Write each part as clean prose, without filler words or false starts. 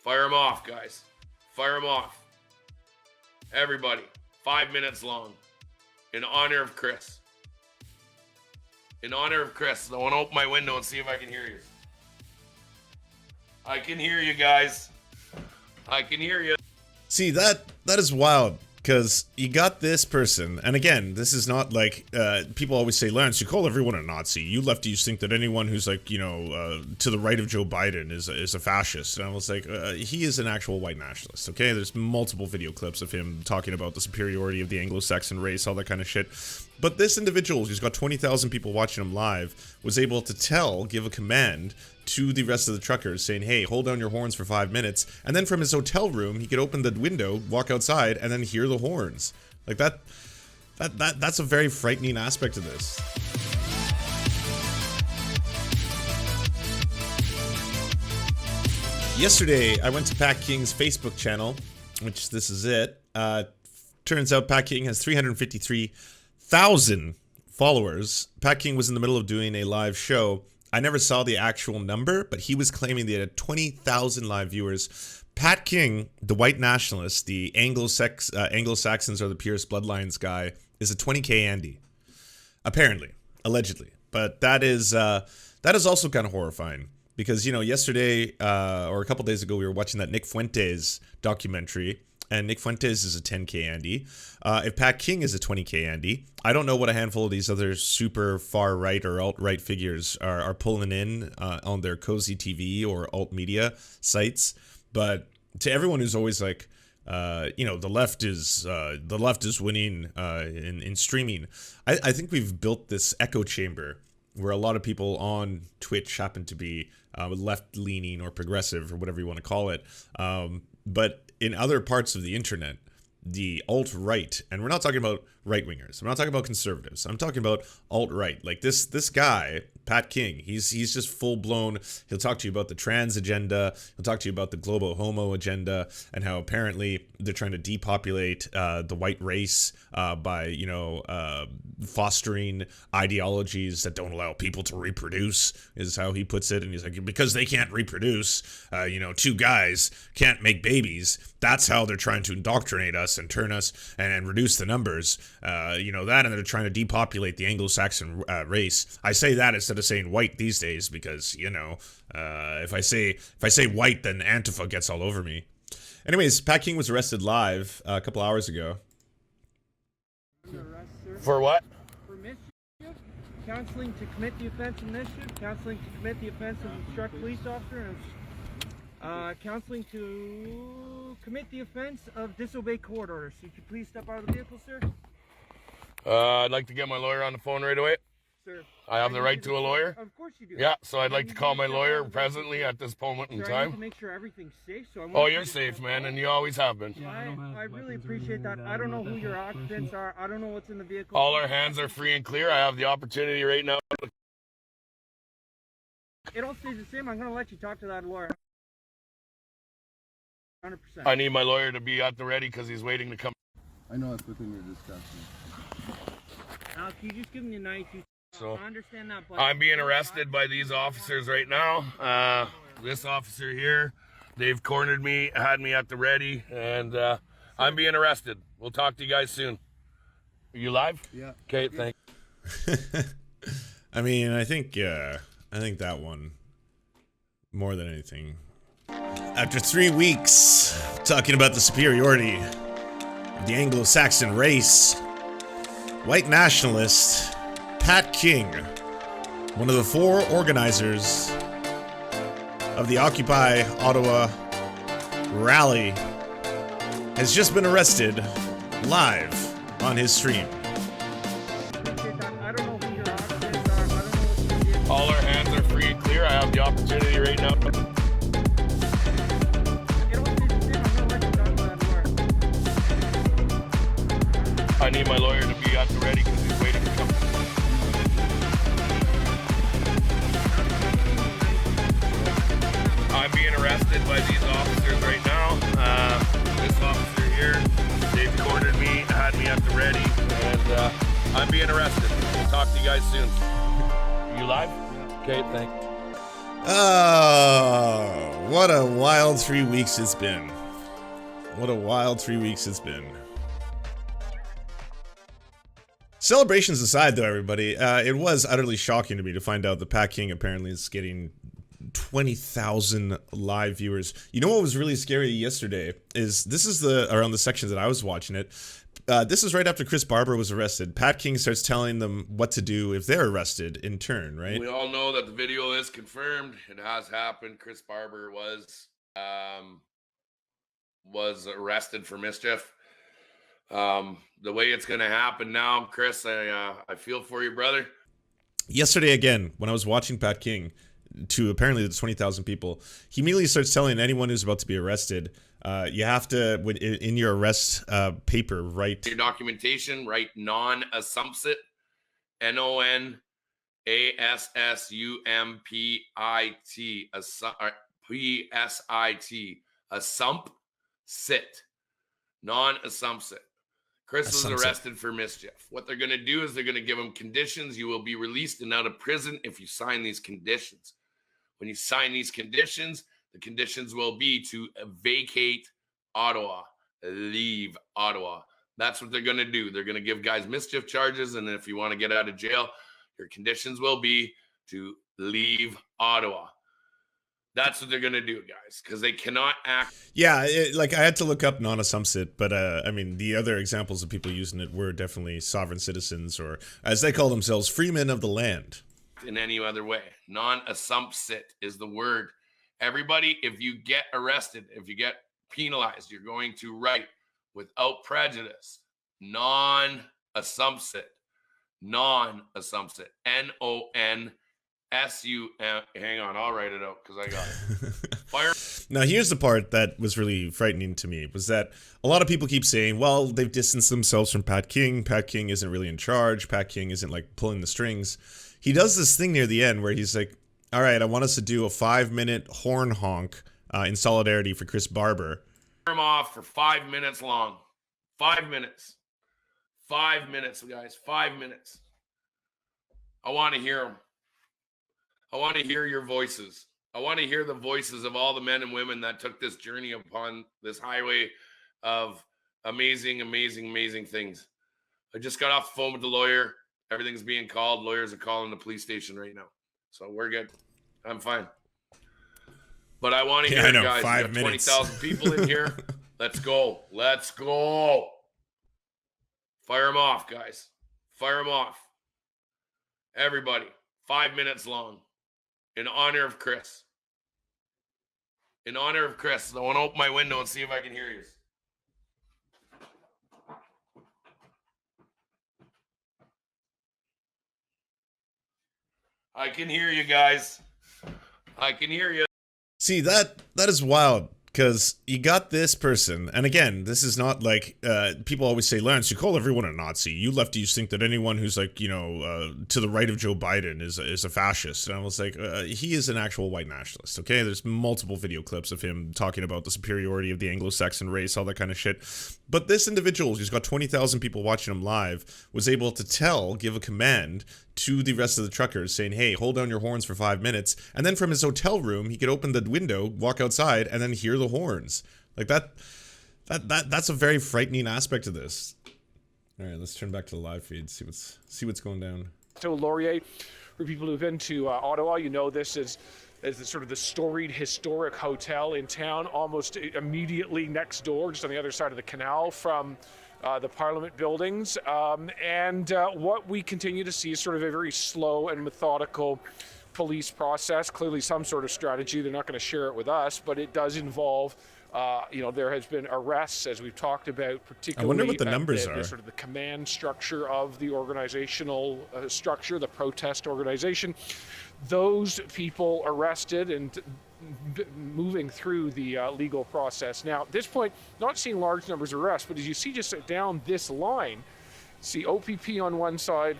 Fire them off, guys. Fire them off. Everybody. 5 minutes long. In honor of Chris. In honor of Chris. I want to open my window and see if I can hear you. I can hear you, guys. I can hear you. See, that is wild, because you got this person, and again, this is not like, people always say, Lance, you call everyone a Nazi. You lefties think that anyone who's like, you know, to the right of Joe Biden is a fascist. And I was like, he is an actual white nationalist, okay? There's multiple video clips of him talking about the superiority of the Anglo-Saxon race, all that kind of shit. But this individual, who's got 20,000 people watching him live, was able to give a command to the rest of the truckers saying, hey, hold down your horns for 5 minutes. And then from his hotel room, he could open the window, walk outside, and then hear the horns. Like that's a very frightening aspect of this. Yesterday, I went to Pat King's Facebook channel, which this is it. Turns out Pat King has 353,000 followers. Pat King was in the middle of doing a live show. I never saw the actual number, but he was claiming they had 20,000 live viewers. Pat King, the white nationalist, the Anglo-Saxons or the Pierce bloodlines guy, is a 20K Andy. Apparently. Allegedly. But that is also kind of horrifying. Because, you know, yesterday, or a couple days ago, we were watching that Nick Fuentes documentary. And Nick Fuentes is a 10K Andy. If Pat King is a 20K Andy, I don't know what a handful of these other super far-right or alt-right figures are pulling in on their cozy TV or alt-media sites. But to everyone who's always like, you know, the left is winning in streaming, I think we've built this echo chamber where a lot of people on Twitch happen to be left-leaning or progressive or whatever you want to call it. But in other parts of the internet, the alt-right, and we're not talking about right-wingers, I'm not talking about conservatives, I'm talking about alt-right. Like this guy, Pat King, he's just full-blown, he'll talk to you about the trans agenda, he'll talk to you about the global homo agenda, and how apparently they're trying to depopulate the white race by, you know, fostering ideologies that don't allow people to reproduce, is how he puts it. And he's like, because they can't reproduce, you know, two guys can't make babies, that's how they're trying to indoctrinate us and turn us and reduce the numbers, you know, that, and they're trying to depopulate the Anglo-Saxon race. I say that instead of saying white these days because, you know, if I say white, then Antifa gets all over me. Anyways, Pat King was arrested live a couple hours ago. For what? For mischief, counseling to commit the offense of mischief, counseling to commit the offense of obstruct police officer, and counseling to commit the offense of disobey court orders. So could you please step out of the vehicle, sir? I'd like to get my lawyer on the phone right away. Sir, I have the right to a lawyer? Of course you do. Yeah, so I'd like to call my lawyer presently at this moment in Sir, I need to time. make sure everything's safe. So Oh, you're safe, man, and you always have been. I really appreciate that. I don't know who your occupants are. I don't know what's in the vehicle. All our hands are free and clear. I have the opportunity right now. It all stays the same. I'm going to let you talk to that lawyer. 100%. I need my lawyer to be at the ready because he's waiting to come. I know it's within your discretion. Now, can you just give me a nice... So, I understand that, but... I'm being arrested by these officers right now. This officer here, they've cornered me, had me at the ready, and I'm being arrested. We'll talk to you guys soon. Are you live? Yeah. Okay, thanks. I mean, I think that one, more than anything. After 3 weeks talking about the superiority of the Anglo-Saxon race, white nationalist Pat King, one of the 4 organizers of the Occupy Ottawa rally, has just been arrested live on his stream. All our hands are free and clear. I have the opportunity right now. I need my lawyer to be at the ready because he's waiting to come. I'm being arrested by these officers right now. This officer here, they've cornered me, had me at the ready, and I'm being arrested. We'll talk to you guys soon. Are you live? Okay, thanks. Oh, what a wild 3 weeks it's been. What a wild 3 weeks it's been. Celebrations aside, though, everybody, it was utterly shocking to me to find out that Pat King apparently is getting 20,000 live viewers. You know what was really scary yesterday is this is around the sections that I was watching it. This is right after Chris Barber was arrested. Pat King starts telling them what to do if they're arrested in turn, right? We all know that the video is confirmed. It has happened. Chris Barber was arrested for mischief. The way it's going to happen now, Chris, I feel for you, brother. Yesterday, again, when I was watching Pat King, to apparently the 20,000 people, he immediately starts telling anyone who's about to be arrested, you have to, in your arrest paper, write your documentation, write non-assumpsit, NONASSUMPIT, PSIT, assumpsit, non-assumpsit. Chris was arrested for mischief. What they're going to do is they're going to give him conditions. You will be released and out of prison if you sign these conditions. When you sign these conditions, the conditions will be to vacate Ottawa, leave Ottawa. That's what they're going to do. They're going to give guys mischief charges, and if you want to get out of jail, your conditions will be to leave Ottawa. That's what they're going to do, guys, because they cannot act. Yeah, like I had to look up non-assumpsit, but I mean, the other examples of people using it were definitely sovereign citizens, or as they call themselves, freemen of the land. In any other way. Non-assumpsit is the word. Everybody, if you get arrested, if you get penalized, you're going to write without prejudice. Non-assumpsit. Non-assumpsit. NONSUM. Hang on, I'll write it out because I got it. Fire. Now, here's the part that was really frightening to me, was that a lot of people keep saying, well, they've distanced themselves from Pat King. Pat King isn't really in charge. Pat King isn't like pulling the strings. He does this thing near the end where he's like, all right, I want us to do a 5-minute horn honk in solidarity for Chris Barber. Fire him off for 5 minutes long. 5 minutes. 5 minutes, guys. 5 minutes. I want to hear them. I want to hear your voices. I want to hear the voices of all the men and women that took this journey upon this highway of amazing, amazing, amazing things. I just got off the phone with the lawyer. Everything's being called. Lawyers are calling the police station right now. So we're good. I'm fine. But I want to hear, guys, 5 we minutes. 20,000 people in here. Let's go. Let's go. Fire them off, guys. Fire them off. Everybody. 5 minutes long. In honor of Chris. In honor of Chris. I want to open my window and see if I can hear you. I can hear you, guys. I can hear you. See, that is wild, because you got this person, and again, this is not like, people always say, Lance, you call everyone a Nazi. You lefties think that anyone who's like, to the right of Joe Biden is a fascist. And I was like, he is an actual white nationalist, okay? There's multiple video clips of him talking about the superiority of the Anglo-Saxon race, all that kind of shit. But this individual, who's got 20,000 people watching him live, was able to give a command to the rest of the truckers saying, hey, hold down your horns for 5 minutes. And then from his hotel room, he could open the window, walk outside, and then hear the horns. Like that's a very frightening aspect of this. All right, let's turn back to the live feed, see what's going down. So Laurier, for people who've been to Ottawa, you know this is the sort of the storied historic hotel in town, almost immediately next door, just on the other side of the canal from the Parliament buildings. And what we continue to see is sort of a very slow and methodical police process, clearly some sort of strategy. They're not going to share it with us, but it does involve, there has been arrests, as we've talked about, particularly. I wonder what the numbers are. Sort of the command structure of the organizational structure, the protest organization. Those people arrested and moving through the legal process. Now, at this point, not seeing large numbers of arrests, but as you see just down this line, see OPP on one side,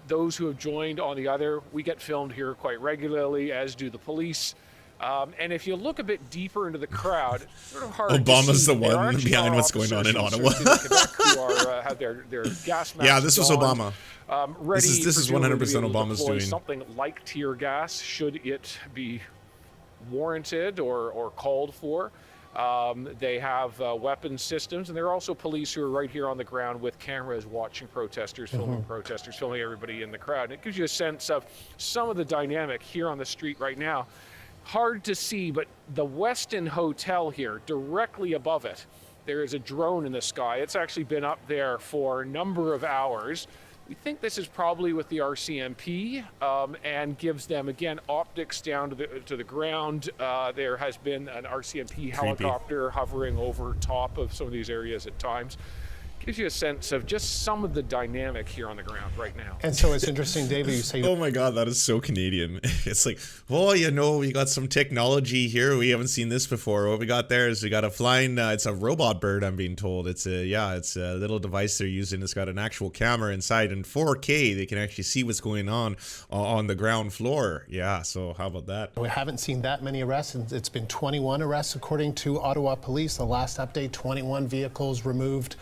those who have joined on the other. We get filmed here quite regularly, as do the police. And if you look a bit deeper into the crowd, it's sort of hard Obama's to see. the There one actually behind are what's going on in officers Ottawa. in Quebec who are, have their gas masks Yeah, this was on, Obama. ready This is presumably 100% to be able to Obama's deploy doing. something like tear gas should it be warranted or called for. They have weapon systems, and there are also police who are right here on the ground with cameras watching protesters, filming protesters, filming everybody in the crowd. And it gives you a sense of some of the dynamic here on the street right now. Hard to see, but the Westin Hotel here, directly above it, there is a drone in the sky. It's actually been up there for a number of hours. We think this is probably with the RCMP and gives them, again, optics down to the ground. There has been an RCMP helicopter hovering over top of some of these areas at times. Gives you a sense of just some of the dynamic here on the ground right now. And so it's interesting, David, you say... Oh my God, that is so Canadian. It's like, well, you know, we got some technology here. We haven't seen this before. What we got there is we got a flying, it's a robot bird, I'm being told. It's a little device they're using. It's got an actual camera inside, and 4K, they can actually see what's going on the ground floor. Yeah, so how about that? We haven't seen that many arrests. It's been 21 arrests, according to Ottawa Police. The last update, 21 vehicles removed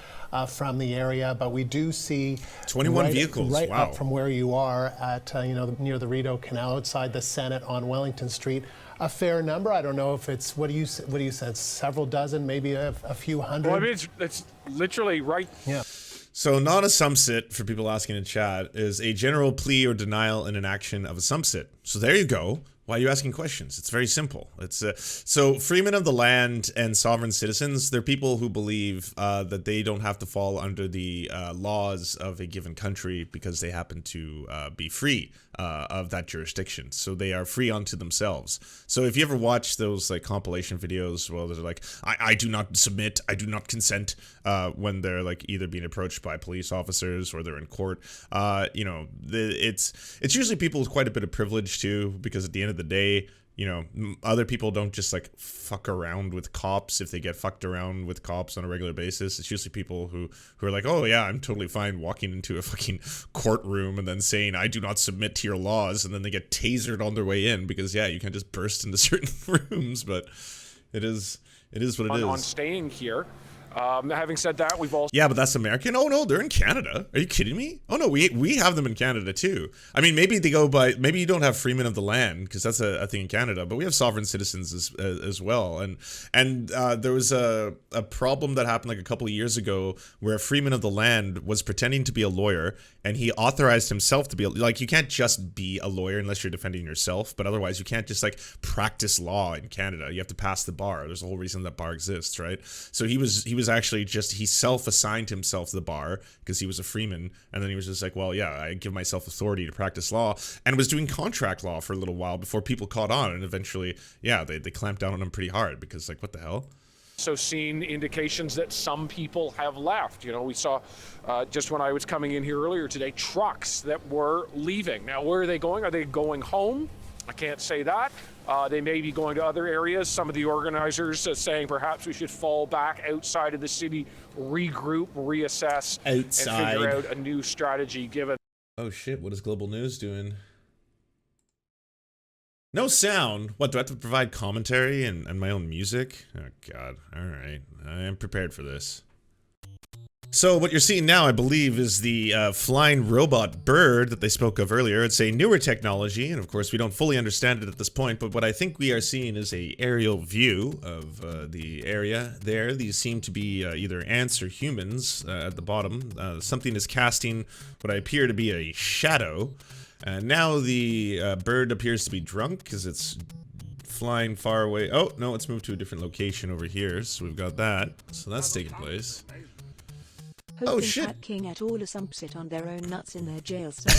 from the area, but we do see 21 vehicles, right wow. up from where you are at near the Rideau Canal outside the Senate on Wellington Street. A fair number. I don't know if it's what do you said, several dozen, maybe a few hundred. Well, I mean, it's literally right. Yeah. So non-assumpsit, for people asking in chat, is a general plea or denial in an action of assumpsit. So there you go. Why are you asking questions? It's very simple. It's so freemen of the land and sovereign citizens, they're people who believe that they don't have to fall under the laws of a given country because they happen to be free of that jurisdiction. So they are free unto themselves. So if you ever watch those like compilation videos, well, they're like, I do not submit, I do not consent, when they're like either being approached by police officers or they're in court. You know, it's usually people with quite a bit of privilege too, because at the end of the day, you know, other people don't just like fuck around with cops if they get fucked around with cops on a regular basis. It's usually people who are like, oh yeah, I'm totally fine walking into a fucking courtroom and then saying I do not submit to your laws, and then they get tasered on their way in because yeah, you can't just burst into certain rooms. But it is what it is. On staying here. Having said that, we've also... Yeah, but that's American? Oh, no, they're in Canada. Are you kidding me? Oh, no, we have them in Canada, too. I mean, maybe they go by... Maybe you don't have freemen of the land, because that's a thing in Canada, but we have sovereign citizens as well. And there was a problem that happened like a couple of years ago where a freeman of the land was pretending to be a lawyer, and he authorized himself to be... Like, you can't just be a lawyer unless you're defending yourself, but otherwise you can't just, like, practice law in Canada. You have to pass the bar. There's a whole reason that bar exists, right? So he was actually just, he self-assigned himself the bar because he was a freeman, and then he was just like, well, yeah, I give myself authority to practice law, and was doing contract law for a little while before people caught on, and eventually, yeah, they clamped down on him pretty hard because, like, what the hell? Also seen indications that some people have left. You know, we saw just when I was coming in here earlier today, trucks that were leaving. Now, where are they going? Are they going home? I can't say that. They may be going to other areas. Some of the organizers are saying perhaps we should fall back outside of the city, regroup, reassess, and figure out a new strategy given. Oh shit, what is Global News doing? No sound? What, do I have to provide commentary and my own music? Oh god, alright. I am prepared for this. So what you're seeing now, I believe, is the flying robot bird that they spoke of earlier. It's a newer technology, and of course we don't fully understand it at this point, but what I think we are seeing is a aerial view of the area there. These seem to be either ants or humans at the bottom. Something is casting what I appear to be a shadow. And now the bird appears to be drunk because it's flying far away. Oh, no, it's moved to a different location over here, so we've got that. So that's taking place. Oh shit! Pat King at all assumpsit on their own nuts in their jail cell.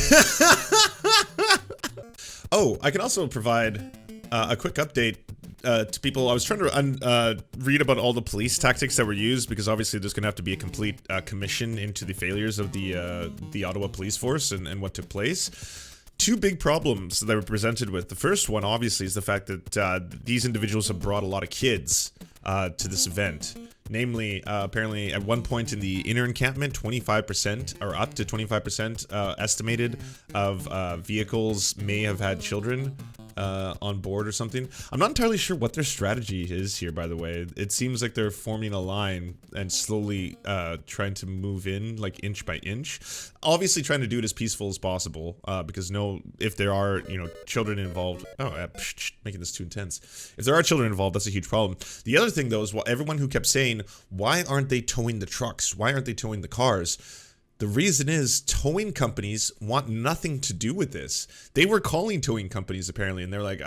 Oh, I can also provide a quick update to people. I was trying to read about all the police tactics that were used because obviously there's going to have to be a complete commission into the failures of the Ottawa police force and what took place. Two big problems that they were presented with. The first one, obviously, is the fact that these individuals have brought a lot of kids to this event. Namely, apparently at one point in the inner encampment, 25% or up to 25% estimated of vehicles may have had children on board or something. I'm not entirely sure what their strategy is here, by the way. It seems like they're forming a line and slowly trying to move in, like, inch by inch. Obviously trying to do it as peaceful as possible, because if there are, children involved... making this too intense. If there are children involved, that's a huge problem. The other thing, though, is everyone who kept saying, why aren't they towing the trucks? Why aren't they towing the cars? The reason is towing companies want nothing to do with this. They were calling towing companies apparently, and they're like,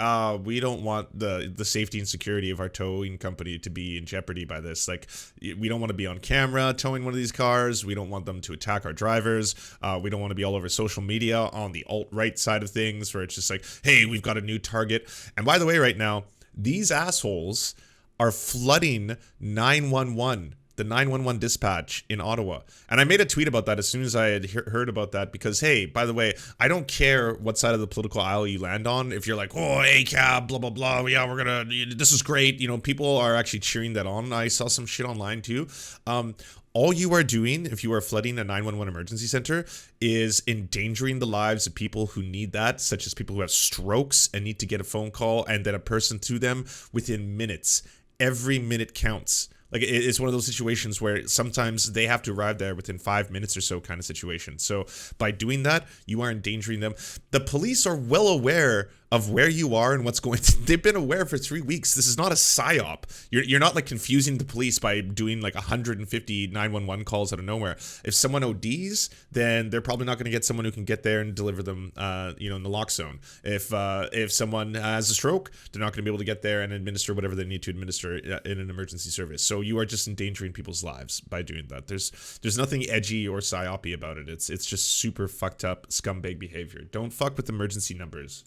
we don't want the safety and security of our towing company to be in jeopardy by this. Like, we don't want to be on camera towing one of these cars. We don't want them to attack our drivers. We don't want to be all over social media on the alt-right side of things where it's just like, hey, we've got a new target. And by the way, right now, these assholes are flooding 911. The 911 dispatch in Ottawa. And I made a tweet about that as soon as I had heard about that because, hey, by the way, I don't care what side of the political aisle you land on. If you're like, oh, ACAB, blah, blah, blah, yeah, this is great. People are actually cheering that on. I saw some shit online too. All you are doing, if you are flooding a 911 emergency center, is endangering the lives of people who need that, such as people who have strokes and need to get a phone call and then a person to them within minutes. Every minute counts. Like, it's one of those situations where sometimes they have to arrive there within 5 minutes or so kind of situation. So by doing that, you are endangering them. The police are well aware of where you are and what's going to... They've been aware for 3 weeks. This is not a psyop. You're not, like, confusing the police by doing, like, 150 911 calls out of nowhere. If someone ODs, then they're probably not going to get someone who can get there and deliver them, in the lock zone. If someone has a stroke, they're not going to be able to get there and administer whatever they need to administer in an emergency service. So you are just endangering people's lives by doing that. There's nothing edgy or psyopy about it. It's just super fucked up scumbag behavior. Don't fuck with emergency numbers.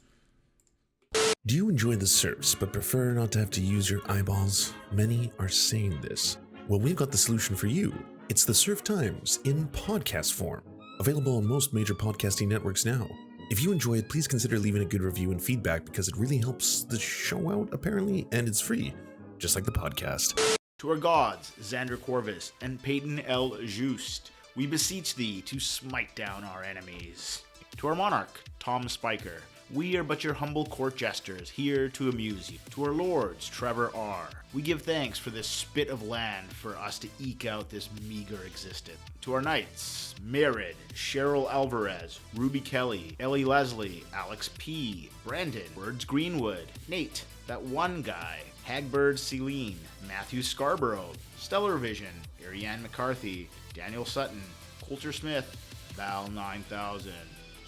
Do you enjoy the Serfs but prefer not to have to use your eyeballs? Many are saying this. Well, we've got the solution for you. It's the Serf Times in podcast form. Available on most major podcasting networks now. If you enjoy it, please consider leaving a good review and feedback because it really helps the show out, apparently, and it's free, just like the podcast. To our gods, Xander Corvus and Peyton L. Just, we beseech thee to smite down our enemies. To our monarch, Tom Spiker, we are but your humble court jesters, here to amuse you. To our lords, Trevor R., we give thanks for this spit of land for us to eke out this meager existence. To our knights, Merid, Cheryl Alvarez, Ruby Kelly, Ellie Leslie, Alex P., Brandon, Words Greenwood, Nate, that one guy, Hagbird Celine, Matthew Scarborough, Stellar Vision, Ariane McCarthy, Daniel Sutton, Coulter Smith, Val 9000,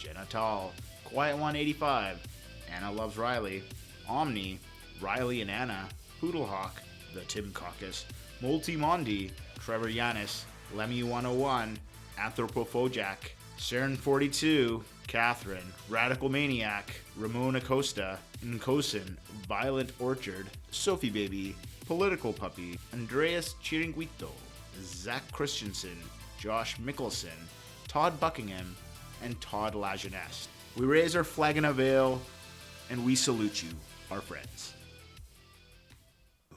Jenna Tall, Quiet 185, Anna Loves Riley, Omni, Riley and Anna, Poodlehawk, The Tim Caucus, Multimondi, Trevor Yanis, Lemmy 101, Anthropophojak, Saren 42, Catherine, Radical Maniac, Ramon Acosta, Nkosin, Violent Orchard, Sophie Baby, Political Puppy, Andreas Chiringuito, Zach Christensen, Josh Mickelson, Todd Buckingham, and Todd Lajeunesse. We raise our flag in a veil, and we salute you, our friends.